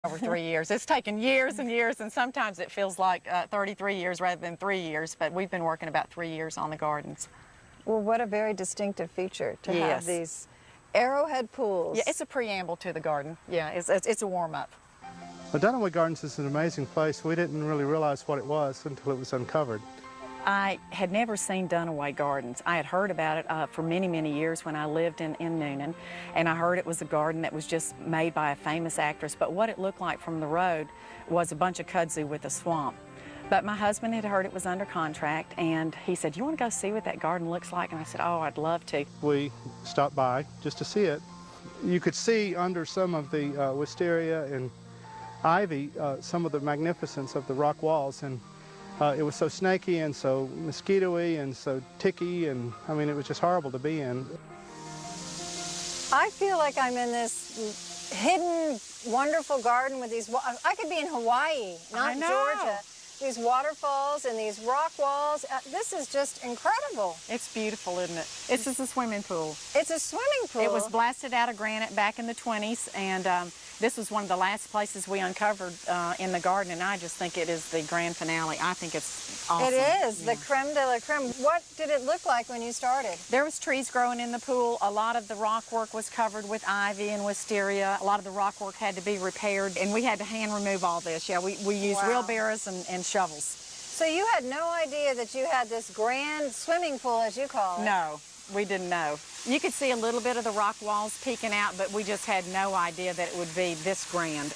over 3 years. It's taken years and years, and sometimes it feels like 33 years rather than 3 years, but we've been working about 3 years on the gardens. Well, what a very distinctive feature to have these arrowhead pools. Yeah, it's a preamble to the garden. Yeah, it's a warm-up. Well, Dunaway Gardens is an amazing place. We didn't really realize what it was until it was uncovered. I had never seen Dunaway Gardens. I had heard about it for many, many years when I lived in Newnan, and I heard it was a garden that was just made by a famous actress, but what it looked like from the road was a bunch of kudzu with a swamp. But my husband had heard it was under contract, and he said, "You want to go see what that garden looks like?" And I said, "Oh, I'd love to." We stopped by just to see it. You could see under some of the wisteria and ivy some of the magnificence of the rock walls, and it was so snaky and so mosquito-y and so ticky, and I mean, it was just horrible to be in. I feel like I'm in this hidden, wonderful garden with these, I could be in Hawaii, not Georgia. These waterfalls and these rock walls. This is just incredible. It's beautiful, isn't it? This is a swimming pool. It's a swimming pool. It was blasted out of granite back in the 20s, and this was one of the last places we uncovered in the garden, and I just think it is the grand finale. I think it's awesome. It is, the creme de la creme. What did it look like when you started? There was trees growing in the pool. A lot of the rock work was covered with ivy and wisteria. A lot of the rock work had to be repaired, and we had to hand remove all this. Yeah, we used wheelbarrows and shovels. So you had no idea that you had this grand swimming pool, as you call it? No, we didn't know. You could see a little bit of the rock walls peeking out, but we just had no idea that it would be this grand.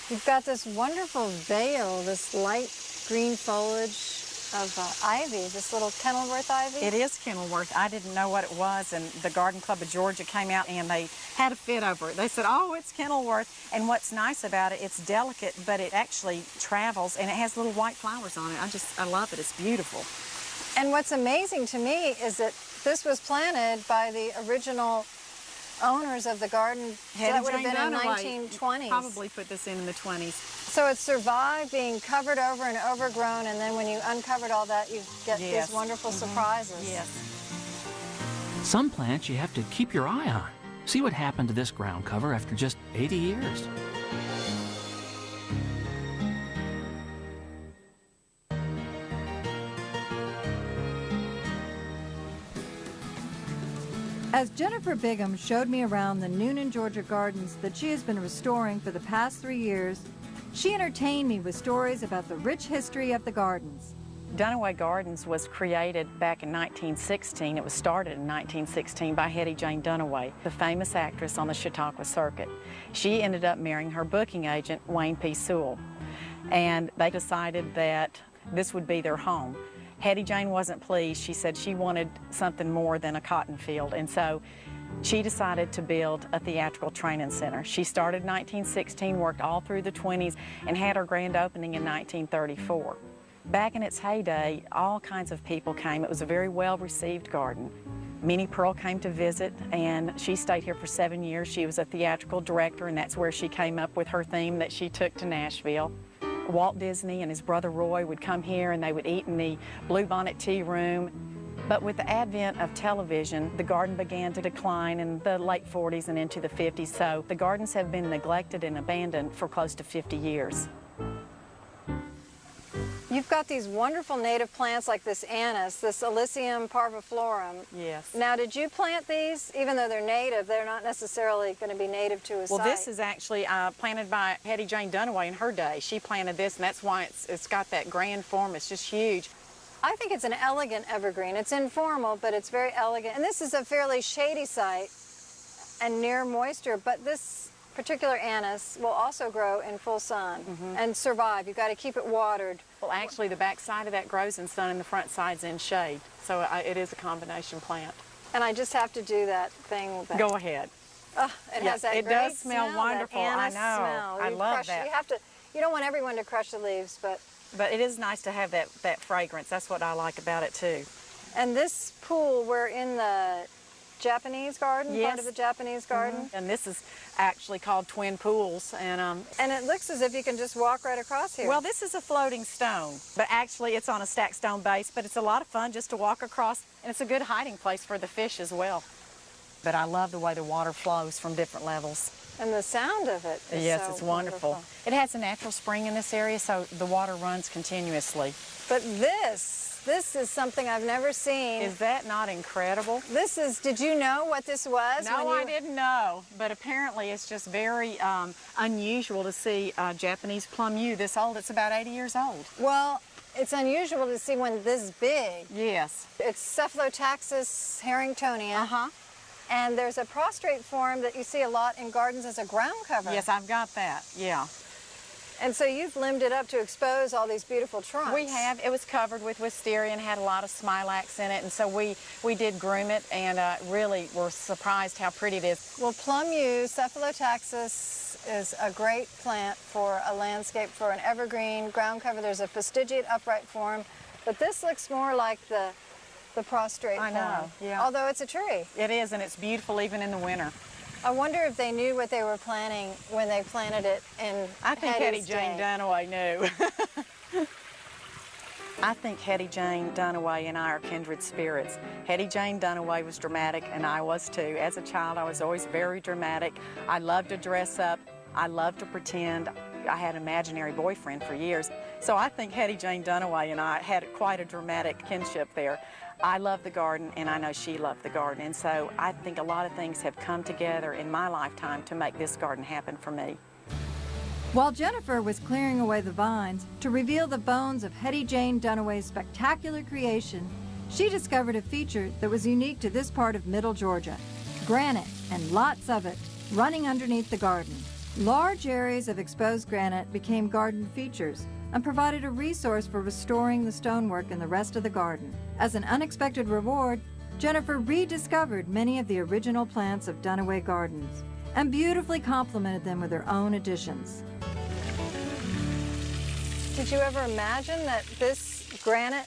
You've got this wonderful veil, this light green foliage of ivy, this little Kenilworth ivy? It is Kenilworth. I didn't know what it was, and the Garden Club of Georgia came out and they had a fit over it. They said, "Oh, it's Kenilworth." And what's nice about it, it's delicate, but it actually travels, and it has little white flowers on it. I love it. It's beautiful. And what's amazing to me is that this was planted by the original owners of the garden. So that would have been in the 1920s. Probably put this in the 20s. So it survived being covered over and overgrown, and then when you uncovered all that, you get these wonderful surprises. Yes. Some plants you have to keep your eye on. See what happened to this ground cover after just 80 years. As Jennifer Bigham showed me around the Newnan, Georgia gardens that she has been restoring for the past 3 years, she entertained me with stories about the rich history of the gardens. Dunaway Gardens was created back in 1916. It was started in 1916 by Hetty Jane Dunaway, the famous actress on the Chautauqua circuit. She ended up marrying her booking agent, Wayne P. Sewell, and they decided that this would be their home. Hetty Jane wasn't pleased. She said she wanted something more than a cotton field, and so she decided to build a theatrical training center. She started in 1916, worked all through the 20s, and had her grand opening in 1934. Back in its heyday, all kinds of people came. It was a very well-received garden. Minnie Pearl came to visit, and she stayed here for 7 years. She was a theatrical director, and that's where she came up with her theme that she took to Nashville. Walt Disney and his brother Roy would come here, and they would eat in the Bluebonnet Tea Room. But with the advent of television, the garden began to decline in the late 40s and into the 50s, so the gardens have been neglected and abandoned for close to 50 years. You've got these wonderful native plants like this anise, this Alyssium parviflorum. Yes. Now, did you plant these? Even though they're native, they're not necessarily going to be native to a site. Well, this is actually planted by Hetty Jane Dunaway in her day. She planted this, and that's why it's got that grand form. It's just huge. I think it's an elegant evergreen. It's informal, but it's very elegant. And this is a fairly shady site and near moisture, but this particular anise will also grow in full sun and survive. You've got to keep it watered. Well, actually, the back side of that grows in sun and the front side's in shade. So it is a combination plant. And I just have to do that thing with that. Go ahead. Oh, it has that it great does smell wonderful. That I anise know. smell. I love that. You don't want everyone to crush the leaves, but it is nice to have that fragrance. That's what I like about it, too. And this pool, we're in the Japanese garden, part of the Japanese garden. And this is actually called Twin Pools. And it looks as if you can just walk right across here. Well, this is a floating stone, but actually it's on a stacked stone base, but it's a lot of fun just to walk across, and it's a good hiding place for the fish as well. But I love the way the water flows from different levels. And the sound of it is Yes, so it's wonderful. It has a natural spring in this area, so the water runs continuously. But this is something I've never seen. Is that not incredible? Did you know what this was? No, I didn't know, but apparently it's just very unusual to see Japanese plum yew this old. It's about 80 years old. Well, it's unusual to see one this big. Yes. It's Cephalotaxis harringtonia. Uh-huh. And there's a prostrate form that you see a lot in gardens as a ground cover. Yes, I've got that, yeah. And so you've limbed it up to expose all these beautiful trunks. We have. It was covered with wisteria and had a lot of smilax in it, and so we did groom it and really were surprised how pretty it is. Well, plum yew, Cephalotaxis, is a great plant for a landscape, for an evergreen ground cover. There's a fastigiate upright form, but this looks more like the prostrate form. I know, yeah. Although it's a tree. It is, and it's beautiful even in the winter. I wonder if they knew what they were planting when they planted it in I think Hetty Hetty's Jane day. Dunaway knew. I think Hetty Jane Dunaway and I are kindred spirits. Hetty Jane Dunaway was dramatic, and I was too. As a child, I was always very dramatic. I loved to dress up. I loved to pretend. I had an imaginary boyfriend for years. So I think Hetty Jane Dunaway and I had quite a dramatic kinship there. I love the garden, and I know she loved the garden, and so I think a lot of things have come together in my lifetime to make this garden happen for me. While Jennifer was clearing away the vines to reveal the bones of Hetty Jane Dunaway's spectacular creation, she discovered a feature that was unique to this part of Middle Georgia: granite, and lots of it, running underneath the garden. Large areas of exposed granite became garden features and provided a resource for restoring the stonework in the rest of the garden. As an unexpected reward, Jennifer rediscovered many of the original plants of Dunaway Gardens and beautifully complemented them with her own additions. Did you ever imagine that this granite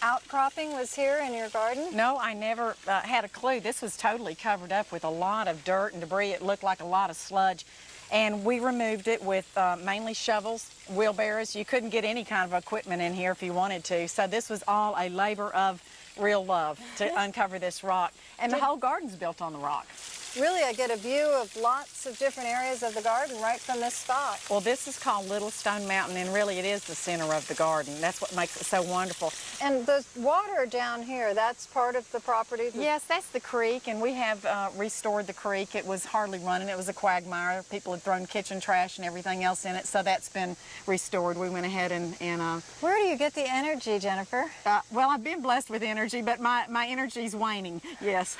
outcropping was here in your garden? No, I never had a clue. This was totally covered up with a lot of dirt and debris. It looked like a lot of sludge. And we removed it with mainly shovels, wheelbarrows. You couldn't get any kind of equipment in here if you wanted to. So this was all a labor of real love to uncover this rock. And the whole garden's built on the rock. Really, I get a view of lots of different areas of the garden right from this spot. Well, this is called Little Stone Mountain, and really it is the center of the garden. That's what makes it so wonderful. And the water down here, that's part of the property? Yes, that's the creek, and we have restored the creek. It was hardly running. It was a quagmire. People had thrown kitchen trash and everything else in it, so that's been restored. We went ahead and Where do you get the energy, Jennifer? well, I've been blessed with energy, but my energy's waning, yes.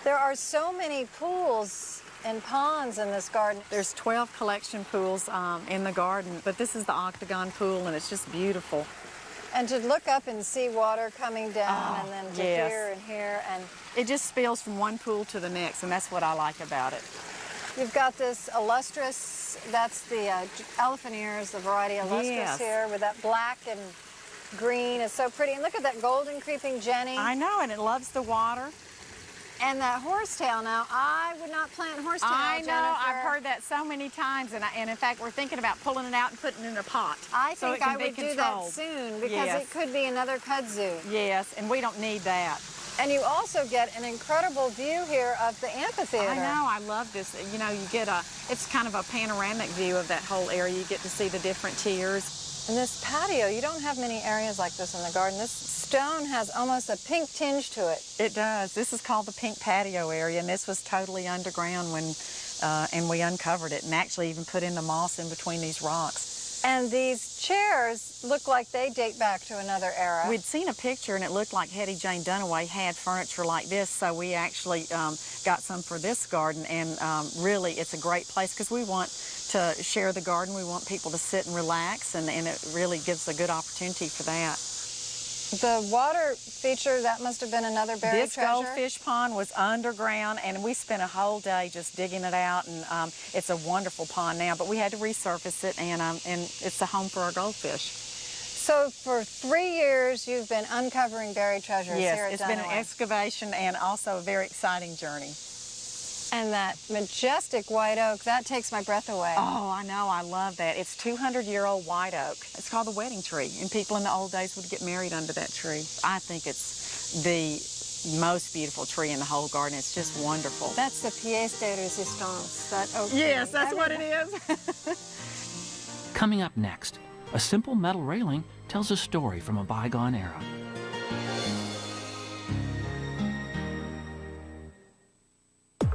There are so many pools and ponds in this garden. There's 12 collection pools in the garden, but this is the octagon pool, and it's just beautiful. And to look up and see water coming down and then to yes. here and here. And It just spills from one pool to the next, and that's what I like about it. you've got this illustrious, that's the elephant ears, the variety illustrious Yes. here with that black and green. It's so pretty. And look at that golden creeping Jenny. I know, and it loves the water. And that horsetail. Now, I would not plant horsetail, I know, Jennifer. I've heard that so many times, and in fact, we're thinking about pulling it out and putting it in a pot. I so think it can I be would do controlled. that soon because Yes. it could be another kudzu. Yes, and we don't need that. And you also get an incredible view here of the amphitheater. I know, I love this. You know, you get it's kind of a panoramic view of that whole area. You get to see the different tiers. And this patio, you don't have many areas like this in the garden. This stone has almost a pink tinge to it. It does. This is called the pink patio area, and this was totally underground and we uncovered it and actually even put in the moss in between these rocks. And these chairs look like they date back to another era. We'd seen a picture, and it looked like Hetty Jane Dunaway had furniture like this, so we actually got some for this garden, and really it's a great place because we want to share the garden. We want people to sit and relax, and it really gives a good opportunity for that. The water feature, that must have been another buried This treasure. goldfish pond was underground, and we spent a whole day just digging it out, and it's a wonderful pond now, but we had to resurface it, and it's the home for our goldfish. So for 3 years, you've been uncovering buried treasures here at Yes, it's been an Dunaway. excavation and also a very exciting journey. And that majestic white oak, that takes my breath away. Oh, I know, I love that. It's 200-year-old white oak. It's called the wedding tree, and people in the old days would get married under that tree. I think it's the most beautiful tree in the whole garden. It's just wonderful. That's the pièce de résistance, that oak tree. Yes, that's what it is. Coming up next, a simple metal railing tells a story from a bygone era.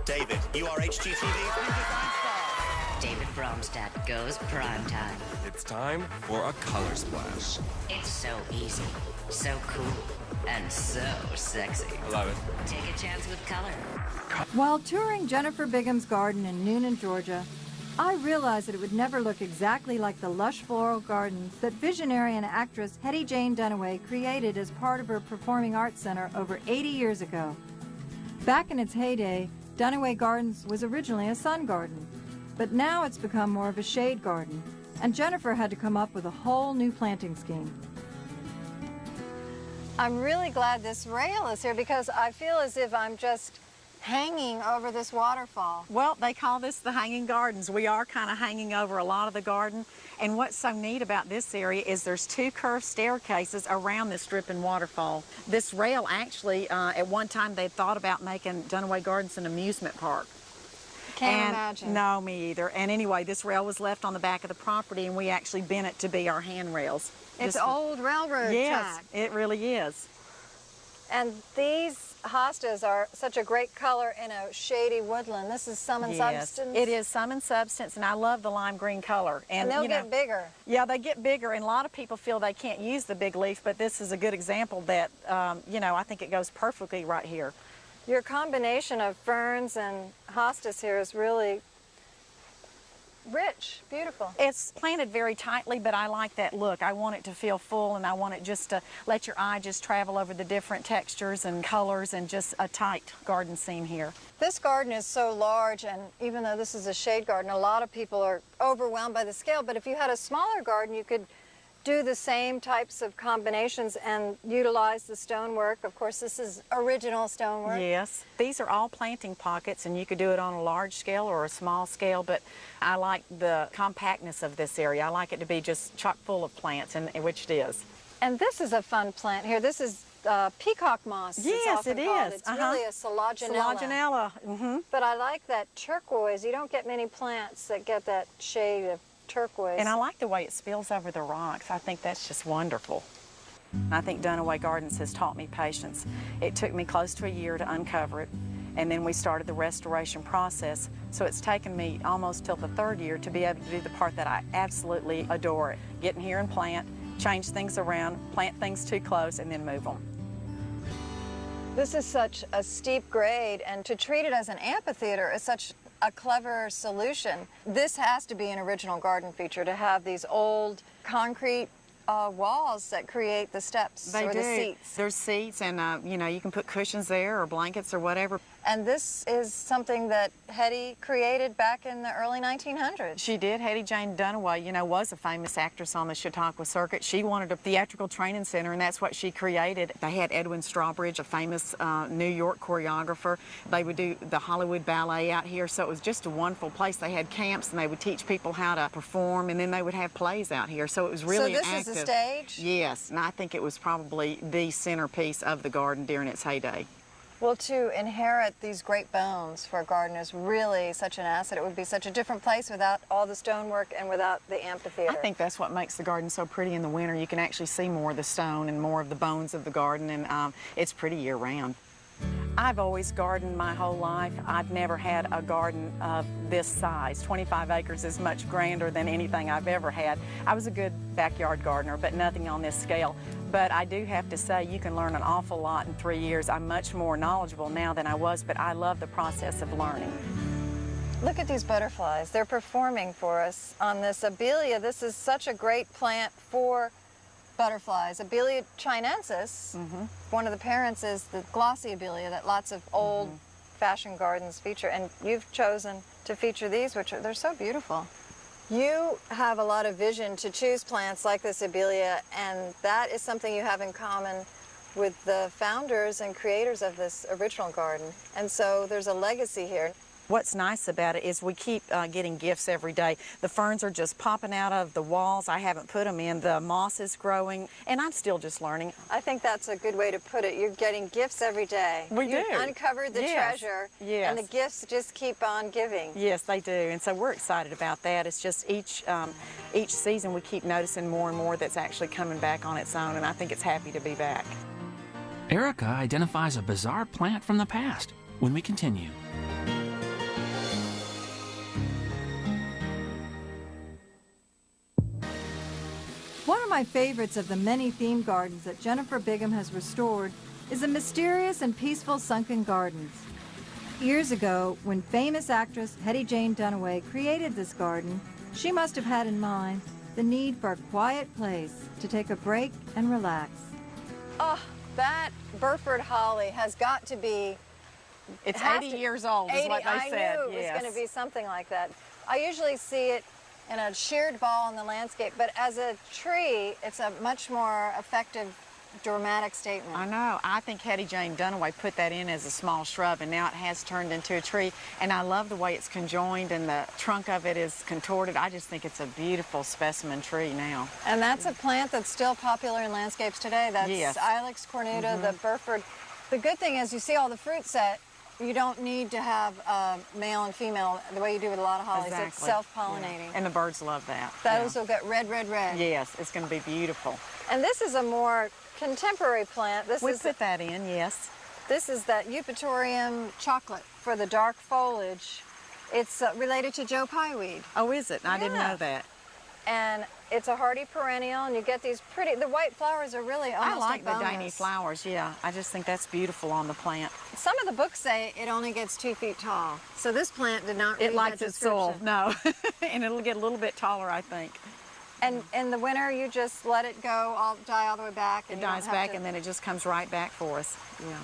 David, you are HGTV's new design star. David Bromstad goes primetime. It's time for a color splash. It's so easy, so cool, and so sexy. I love it. Take a chance with color. While touring Jennifer Bigham's garden in Noonan, Georgia, I realized that it would never look exactly like the lush floral gardens that visionary and actress Hetty Jane Dunaway created as part of her Performing Arts Center over 80 years ago. Back in its heyday, Dunaway Gardens was originally a sun garden, but now it's become more of a shade garden, and Jennifer had to come up with a whole new planting scheme. I'm really glad this rail is here because I feel as if I'm just hanging over this waterfall. Well, they call this the hanging gardens. We are kind of hanging over a lot of the garden. And what's so neat about this area is there's 2 curved staircases around this dripping waterfall. This rail actually, at one time they thought about making Dunaway Gardens an amusement park. Can't imagine. No, me either. And anyway, this rail was left on the back of the property and we actually bent it to be our handrails. It's old railroad Yes, track. it really is. And these hostas are such a great color in a shady woodland. This is Sum and Substance. It is Sum and Substance, and I love the lime green color. And they'll get bigger. Yeah, they get bigger, and a lot of people feel they can't use the big leaf, but this is a good example that, I think it goes perfectly right here. Your combination of ferns and hostas here is really rich, beautiful. It's planted very tightly, but I like that look. I want it to feel full, and I want it just to let your eye just travel over the different textures and colors and just a tight garden scene here. This garden is so large, and even though this is a shade garden, a lot of people are overwhelmed by the scale, but if you had a smaller garden, you could do the same types of combinations and utilize the stonework. Of course, this is original stonework. Yes. These are all planting pockets, and you could do it on a large scale or a small scale, but I like the compactness of this area. I like it to be just chock full of plants, and which it is. And this is a fun plant here. This is peacock moss. Yes, it is. It's really a Selaginella. Selaginella. Mm-hmm. But I like that turquoise. You don't get many plants that get that shade of turquoise. And I like the way it spills over the rocks. I think that's just wonderful. I think Dunaway Gardens has taught me patience. It took me close to a year to uncover it, and then we started the restoration process. So it's taken me almost till the 3rd year to be able to do the part that I absolutely adore. Get in here and plant, change things around, plant things too close, and then move them. This is such a steep grade, and to treat it as an amphitheater is such a clever solution. This has to be an original garden feature, to have these old concrete walls that create the steps or the seats. There's seats, and you can put cushions there or blankets or whatever. And this is something that Hetty created back in the early 1900s. She did. Hetty Jane Dunaway, was a famous actress on the Chautauqua circuit. She wanted a theatrical training center, and that's what she created. They had Edwin Strawbridge, a famous New York choreographer. They would do the Hollywood Ballet out here, so it was just a wonderful place. They had camps, and they would teach people how to perform, and then they would have plays out here. So it was really active. So this is the stage? Yes, and I think it was probably the centerpiece of the garden during its heyday. Well, to inherit these great bones for a garden is really such an asset. It would be such a different place without all the stonework and without the amphitheater. I think that's what makes the garden so pretty in the winter. You can actually see more of the stone and more of the bones of the garden, and it's pretty year-round. I've always gardened my whole life. I've never had a garden of this size. 25 acres is much grander than anything I've ever had. I was a good backyard gardener, but nothing on this scale. But I do have to say, you can learn an awful lot in 3 years. I'm much more knowledgeable now than I was, but I love the process of learning. Look at these butterflies. They're performing for us on this abelia. This is such a great plant for butterflies. Abelia chinensis, one of the parents is the glossy abelia that lots of old-fashioned gardens feature, and you've chosen to feature these, which they're so beautiful. You have a lot of vision to choose plants like this abelia, and that is something you have in common with the founders and creators of this original garden. And so there's a legacy here. What's nice about it is we keep getting gifts every day. The ferns are just popping out of the walls. I haven't put them in. The moss is growing, and I'm still just learning. I think that's a good way to put it. You're getting gifts every day. We do. You've uncovered the treasure, and the gifts just keep on giving. Yes, they do, and so we're excited about that. It's just each season we keep noticing more and more that's actually coming back on its own, and I think it's happy to be back. Erica identifies a bizarre plant from the past when we continue. One of my favorites of the many themed gardens that Jennifer Bigham has restored is the mysterious and peaceful sunken gardens. Years ago, when famous actress Hetty Jane Dunaway created this garden, she must have had in mind the need for a quiet place to take a break and relax. Oh, that Burford holly has got to be... It's 80 years old is what they said. I knew it was going to be something like that. I usually see it in a sheared ball in the landscape, but as a tree, it's a much more effective, dramatic statement. I know. I think Hetty Jane Dunaway put that in as a small shrub, and now it has turned into a tree. And I love the way it's conjoined and the trunk of it is contorted. I just think it's a beautiful specimen tree now. And that's a plant that's still popular in landscapes today. That's Ilex cornuta, the Burford. The good thing is you see all the fruit set. You don't need to have male and female the way you do with a lot of hollies. Exactly. It's self-pollinating. Yeah. And the birds love that. Those will get red, red, red. Yes, it's going to be beautiful. And this is a more contemporary plant. We put that in, yes. This is that Eupatorium chocolate for the dark foliage. It's related to Joe Pyeweed. Oh, is it? I didn't know that. And it's a hardy perennial, and you get these pretty, the white flowers are really almost I like a the bonus. dainty flowers, yeah. I just think that's beautiful on the plant. Some of the books say it only gets 2 feet tall. So this plant did not read It likes that its soil, description. no. And it'll get a little bit taller, I think. And in the winter, you just let it go, die all the way back. And it dies back, and then it just comes right back for us. Yeah.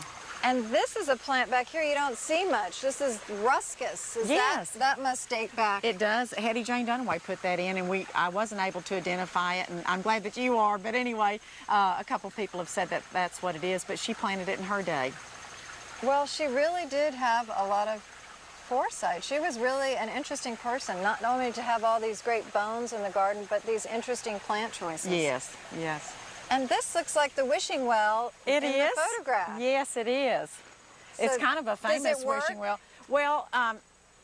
And this is a plant back here you don't see much. This is ruscus. Yes. That must date back. It does. Hetty Jane Dunaway put that in, and I wasn't able to identify it, and I'm glad that you are. But anyway, a couple people have said that that's what it is, but she planted it in her day. Well, she really did have a lot of foresight. She was really an interesting person, not only to have all these great bones in the garden, but these interesting plant choices. Yes, yes. And this looks like the wishing well in the photograph. Yes, it is. So it's kind of a famous wishing well. Well,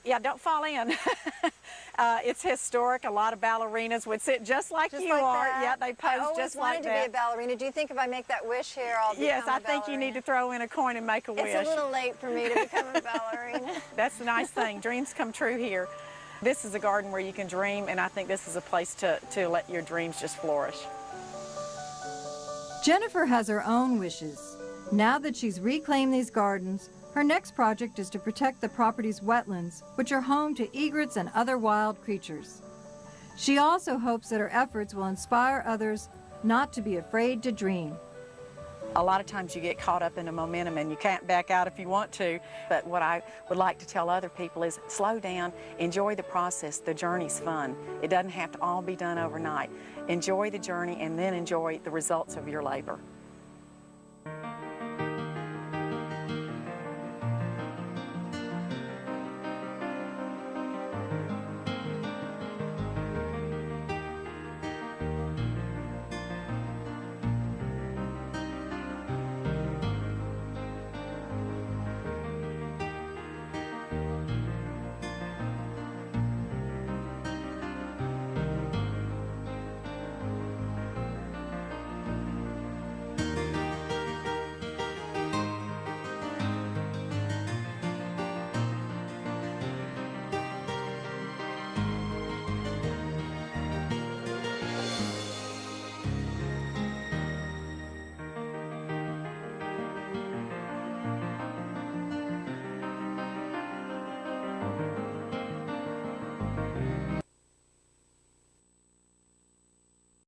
yeah, don't fall in. It's historic. A lot of ballerinas would sit just like you are. That. Yeah, they pose just like that. I always wanted to be a ballerina. Do you think if I make that wish here, I'll become a ballerina? Yes, I think you need to throw in a coin and make a wish. It's a little late for me to become a ballerina. That's the nice thing. Dreams come true here. This is a garden where you can dream, and I think this is a place to let your dreams just flourish. Jennifer has her own wishes. Now that she's reclaimed these gardens, her next project is to protect the property's wetlands, which are home to egrets and other wild creatures. She also hopes that her efforts will inspire others not to be afraid to dream. A lot of times you get caught up in a momentum and you can't back out if you want to, but what I would like to tell other people is slow down, enjoy the process. The journey's fun. It doesn't have to all be done overnight. Enjoy the journey and then enjoy the results of your labor.